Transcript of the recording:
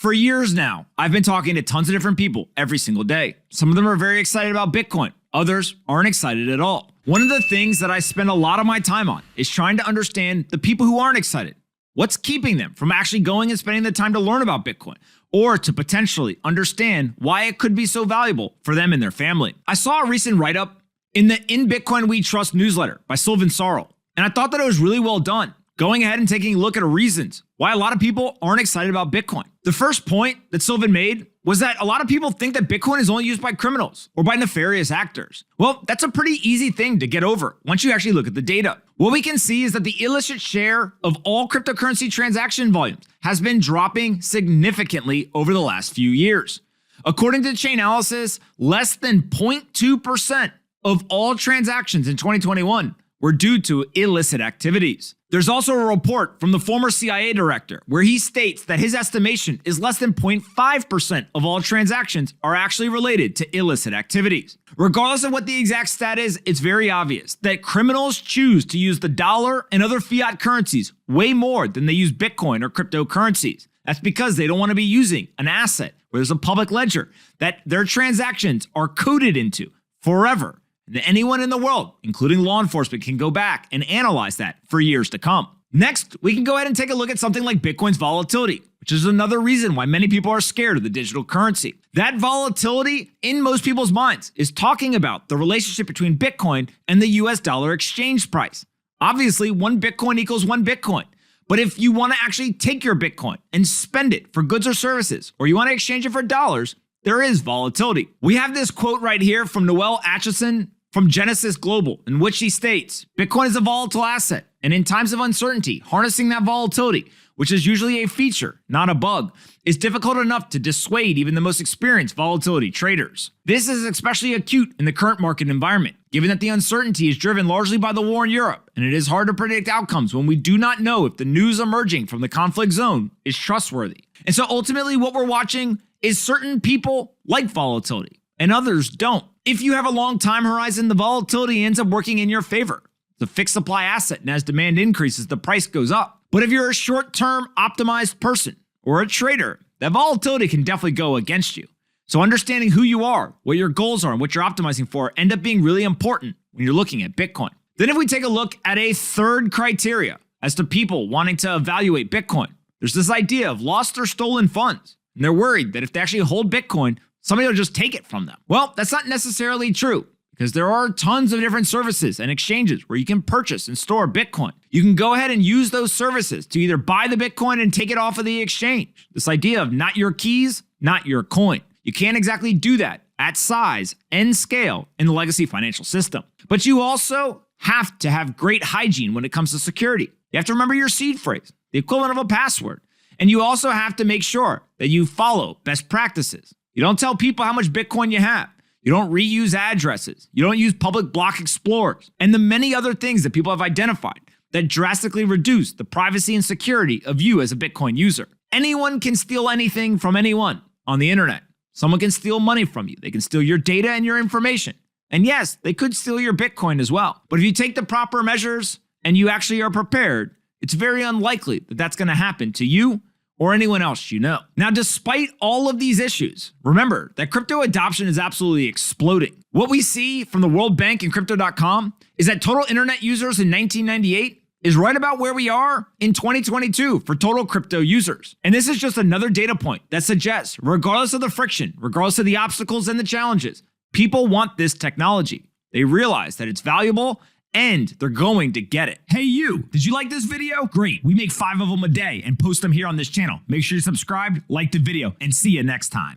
For years now, I've been talking to tons of different people every single day. Some of them are very excited about Bitcoin. Others aren't excited at all. One of the things that I spend a lot of my time on is trying to understand the people who aren't excited. What's keeping them from actually going and spending the time to learn about Bitcoin or to potentially understand why it could be so valuable for them and their family? I saw a recent write-up in the In Bitcoin We Trust newsletter by Sylvan Sarl, and I thought that it was really well done, going ahead and taking a look at the reasons why a lot of people aren't excited about Bitcoin. The first point that Sylvan made was that a lot of people think that Bitcoin is only used by criminals or by nefarious actors. Well, that's a pretty easy thing to get over once you actually look at the data. What we can see is that the illicit share of all cryptocurrency transaction volumes has been dropping significantly over the last few years. According to Chainalysis, less than 0.2% of all transactions in 2021 were due to illicit activities. There's also a report from the former CIA director where he states that his estimation is less than 0.5% of all transactions are actually related to illicit activities. Regardless of what the exact stat is, it's very obvious that criminals choose to use the dollar and other fiat currencies way more than they use Bitcoin or cryptocurrencies. That's because they don't want to be using an asset where there's a public ledger that their transactions are coded into forever. That anyone in the world, including law enforcement, can go back and analyze that for years to come. Next, we can go ahead and take a look at something like Bitcoin's volatility, which is another reason why many people are scared of the digital currency. That volatility in most people's minds is talking about the relationship between Bitcoin and the US dollar exchange price. Obviously, one Bitcoin equals one Bitcoin. But if you want to actually take your Bitcoin and spend it for goods or services, or you want to exchange it for dollars, there is volatility. We have this quote right here from Noel Atchison from Genesis Global, in which he states, Bitcoin is a volatile asset, and in times of uncertainty, harnessing that volatility, which is usually a feature, not a bug, is difficult enough to dissuade even the most experienced volatility traders. This is especially acute in the current market environment, given that the uncertainty is driven largely by the war in Europe, and it is hard to predict outcomes when we do not know if the news emerging from the conflict zone is trustworthy. And so ultimately what we're watching is certain people like volatility, and others don't. If you have a long time horizon, the volatility ends up working in your favor. It's a fixed supply asset, and as demand increases, the price goes up. But if you're a short-term optimized person or a trader, that volatility can definitely go against you. So understanding who you are, what your goals are, and what you're optimizing for end up being really important when you're looking at Bitcoin. Then if we take a look at a third criteria as to people wanting to evaluate Bitcoin, there's this idea of lost or stolen funds. And they're worried that if they actually hold Bitcoin, somebody will just take it from them. Well, that's not necessarily true because there are tons of different services and exchanges where you can purchase and store Bitcoin. You can go ahead and use those services to either buy the Bitcoin and take it off of the exchange. This idea of not your keys, not your coin. You can't exactly do that at size and scale in the legacy financial system. But you also have to have great hygiene when it comes to security. You have to remember your seed phrase, the equivalent of a password. And you also have to make sure that you follow best practices. You don't tell people how much Bitcoin you have. You don't reuse addresses. You don't use public block explorers. And the many other things that people have identified that drastically reduce the privacy and security of you as a Bitcoin user. Anyone can steal anything from anyone on the internet. Someone can steal money from you. They can steal your data and your information. And yes, they could steal your Bitcoin as well. But if you take the proper measures and you actually are prepared, it's very unlikely that that's going to happen to you or anyone else you know. Now, despite all of these issues, remember that crypto adoption is absolutely exploding. What we see from the World Bank and Crypto.com is that total internet users in 1998 is right about where we are in 2022 for total crypto users. And this is just another data point that suggests, regardless of the friction, regardless of the obstacles and the challenges, people want this technology. They realize that it's valuable and they're going to get it. Hey you, did you like this video? Great, we make 5 of them a day and post them here on this channel. Make sure you subscribe, like the video, and see you next time.